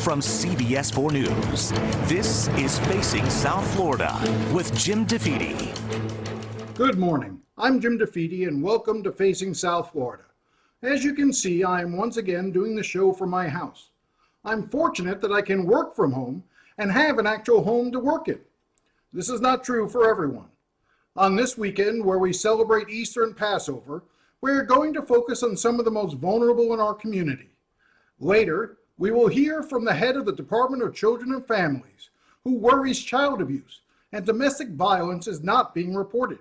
From CBS 4 News, this is Facing South Florida with Jim DeFede. Good morning. I'm Jim DeFede and welcome to Facing South Florida. As you can see, I am once again doing the show from my house. I'm fortunate that I can work from home and have an actual home to work in. This is not true for everyone. On this weekend, where we celebrate Easter and Passover, we're going to focus on some of the most vulnerable in our community. Later, we will hear from the head of the Department of Children and Families, who worries child abuse and domestic violence is not being reported.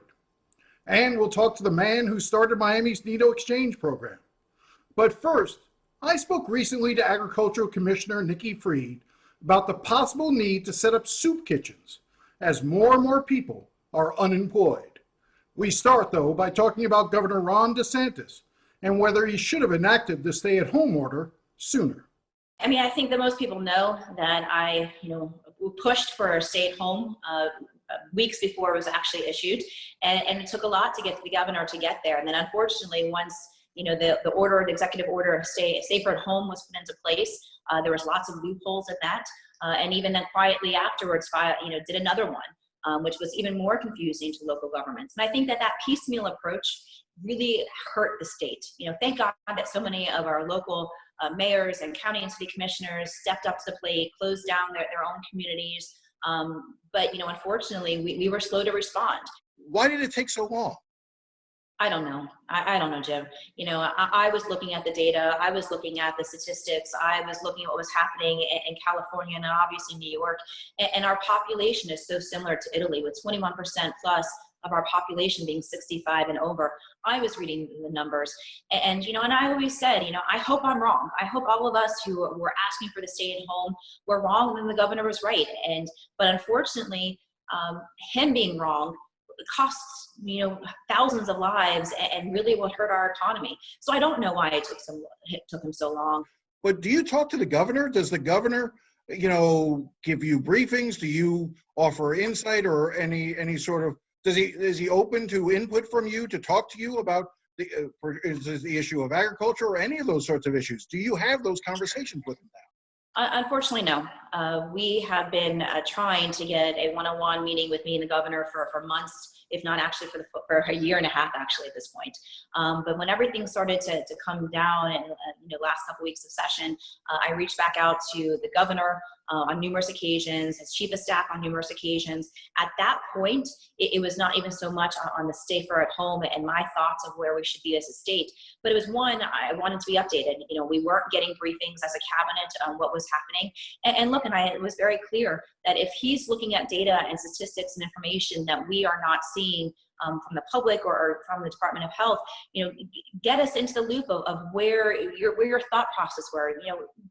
And we'll talk to the man who started Miami's Needle Exchange program. But first, I spoke recently to Agricultural Commissioner Nikki about the possible need to set up soup kitchens as more and more people are unemployed. We start, though, by talking about Governor Ron DeSantis and whether he should have enacted the stay-at-home order sooner. I mean, I think that most people know that I, pushed for stay-at-home weeks before it was actually issued, and it took a lot to get to the governor to get there. And then, unfortunately, once the order, the executive order of safer at home was put into place, there was lots of loopholes in that, and even then, quietly afterwards, did another one, which was even more confusing to local governments. And I think that piecemeal approach really hurt the state. Thank God that so many of our local mayors and county and city commissioners stepped up to the plate, closed down their own communities. But unfortunately, we were slow to respond. Why did it take so long? I don't know. I don't know, Jim. I was looking at the data. I was looking at the statistics. I was looking at what was happening in California and obviously New York. And our population is so similar to Italy, with 21% plus of our population being 65 and over. I was reading the numbers, and I always said, I hope I'm wrong. I hope all of us who were asking for the stay-at-home were wrong, and the governor was right. But unfortunately, him being wrong costs thousands of lives and really will hurt our economy. So I don't know why it took him so long. But do you talk to the governor? Does the governor give you briefings? Do you offer insight or any sort of, is he open to input from you, to talk to you about the issue of agriculture or any of those sorts of issues? Do you have those conversations with him now? Unfortunately, no. We have been trying to get a one-on-one meeting with me and the governor for months, if not actually for a year and a half, actually, at this point. But when everything started to come down in the last couple weeks of session, I reached back out to the governor on numerous occasions, his chief of staff on numerous occasions. At that point, it was not even so much on the stay for at home and my thoughts of where we should be as a state, but it was one, I wanted to be updated. We weren't getting briefings as a cabinet on what was happening. And look, it was very clear that if he's looking at data and statistics and information that we are not seeing from the public or from the Department of Health, get us into the loop of where your thought process were,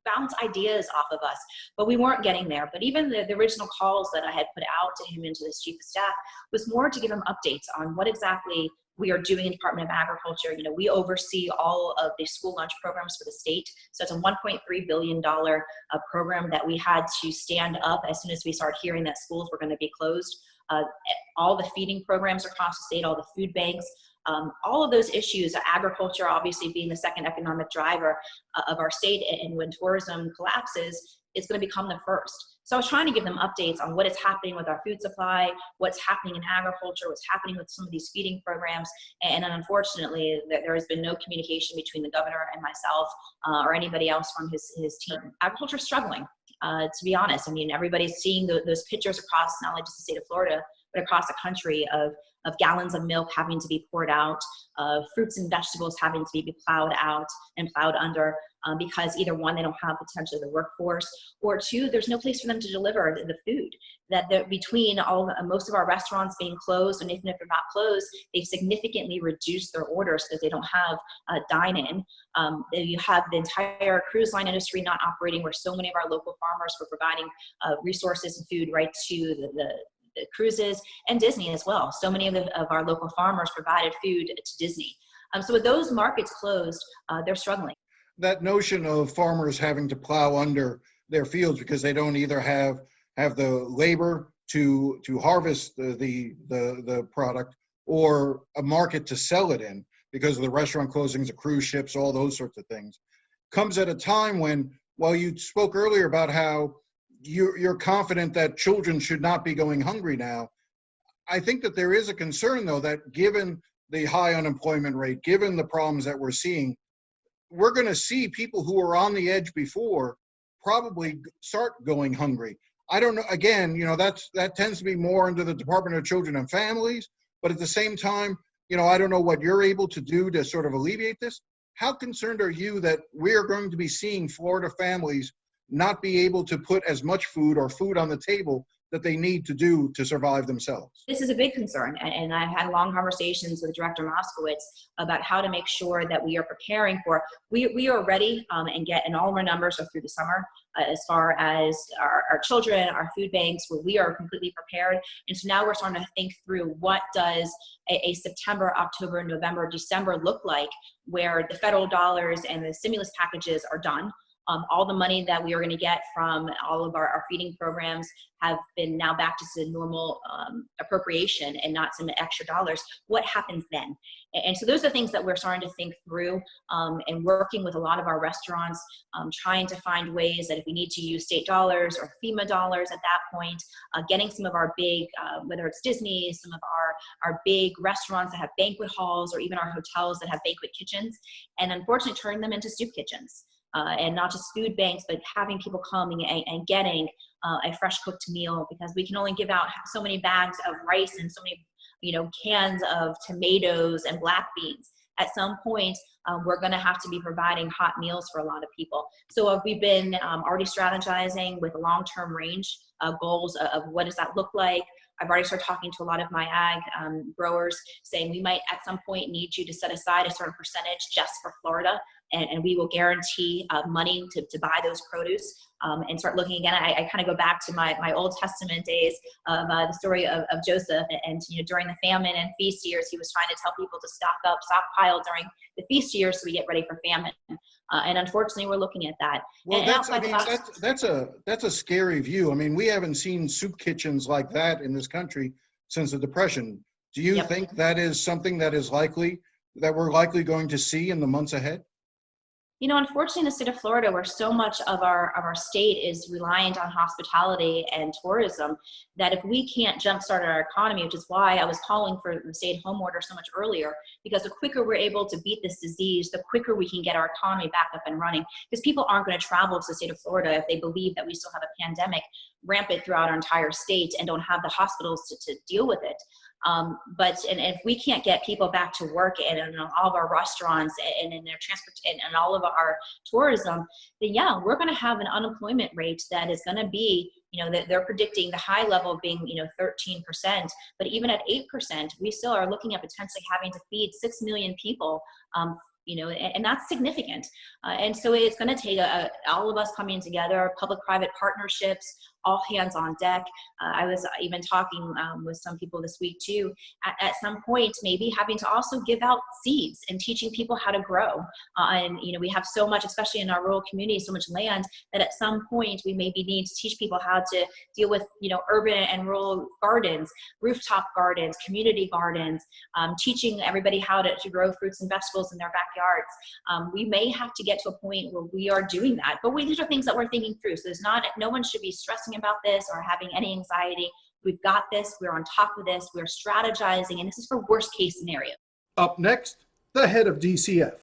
bounce ideas off of us. But we weren't getting there. But even the original calls that I had put out to him and to his chief of staff was more to give him updates on what exactly we are doing in Department of Agriculture. We oversee all of the school lunch programs for the state. So it's a $1.3 billion program that we had to stand up as soon as we started hearing that schools were going to be closed. All the feeding programs across the state, all the food banks, all of those issues, agriculture obviously being the second economic driver of our state, and when tourism collapses, it's going to become the first. So I was trying to give them updates on what is happening with our food supply, what's happening in agriculture, what's happening with some of these feeding programs, and unfortunately, there has been no communication between the governor and myself or anybody else from his team. Agriculture is struggling. To be honest, everybody's seeing those pictures across not only just the state of Florida, but across the country of gallons of milk having to be poured out, fruits and vegetables having to be plowed out and plowed under because either one, they don't have potentially the workforce, or two, there's no place for them to deliver the food. That between most of our restaurants being closed, and even if they're not closed, they've significantly reduced their orders because they don't have dine-in. You have the entire cruise line industry not operating, where so many of our local farmers were providing resources and food right to the cruises, and Disney as well. So many of our local farmers provided food to Disney. So with those markets closed, they're struggling. That notion of farmers having to plow under their fields because they don't either have the labor to harvest the product, or a market to sell it in because of the restaurant closings, the cruise ships, all those sorts of things, comes at a time when Well, you spoke earlier about how you're confident that children should not be going hungry now. I think that there is a concern, though, that given the high unemployment rate, given the problems that we're seeing, we're going to see people who were on the edge before probably start going hungry. I don't know. Again, that tends to be more into the Department of Children and Families. But at the same time, I don't know what you're able to do to sort of alleviate this. How concerned are you that we are going to be seeing Florida families not be able to put as much food or food on the table that they need to do to survive themselves? This is a big concern, and I've had long conversations with Director Moskowitz about how to make sure that we are preparing for, we are ready and all of our numbers are through the summer as far as our children, our food banks, where we are completely prepared. And so now we're starting to think through what does a September, October, November, December look like, where the federal dollars and the stimulus packages are done. All the money that we are going to get from all of our feeding programs have been now back to some normal appropriation and not some extra dollars. What happens then? And so those are things that we're starting to think through and working with a lot of our restaurants, trying to find ways that if we need to use state dollars or FEMA dollars at that point, getting some of our big, whether it's Disney, some of our big restaurants that have banquet halls, or even our hotels that have banquet kitchens, and unfortunately turning them into soup kitchens. And not just food banks, but having people coming and getting a fresh cooked meal, because we can only give out so many bags of rice and so many, cans of tomatoes and black beans. At some point, we're going to have to be providing hot meals for a lot of people. So we've been already strategizing with long-term range goals of what does that look like. I've already started talking to a lot of my ag growers, saying we might at some point need you to set aside a certain percentage just for Florida, and we will guarantee money to buy those produce, and start looking again. I kind of go back to my Old Testament days of the story of Joseph, and during the famine and feast years, he was trying to tell people to stockpile during the feast years so we get ready for famine. And unfortunately, we're looking at that. Well, that's a scary view. I mean, we haven't seen soup kitchens like that in this country since the Depression. Do you think that is something that we're likely going to see in the months ahead? Unfortunately, in the state of Florida, where so much of our state is reliant on hospitality and tourism, that if we can't jumpstart our economy, which is why I was calling for the stay-at-home order so much earlier, because the quicker we're able to beat this disease, the quicker we can get our economy back up and running. Because people aren't going to travel to the state of Florida if they believe that we still have a pandemic rampant throughout our entire state and don't have the hospitals to deal with it. But if we can't get people back to work and in all of our restaurants and in their transport and all of our tourism, then we're going to have an unemployment rate that is going to be, that they're predicting the high level being, 13%. But even at 8%, we still are looking at potentially having to feed 6 million people. And that's significant. And so it's going to take all of us coming together, public-private partnerships, all hands on deck. I was even talking with some people this week too, at some point, maybe having to also give out seeds and teaching people how to grow. And we have so much, especially in our rural communities, so much land, that at some point we maybe need to teach people how to deal with, urban and rural gardens, rooftop gardens, community gardens, teaching everybody how to grow fruits and vegetables in their backyards. We may have to get to a point where we are doing that, but these are things that we're thinking through. So no one should be stressing about this or having any anxiety. We've got this. We're on top of this. We're strategizing, and this is for worst case scenario. Up next, the head of DCF.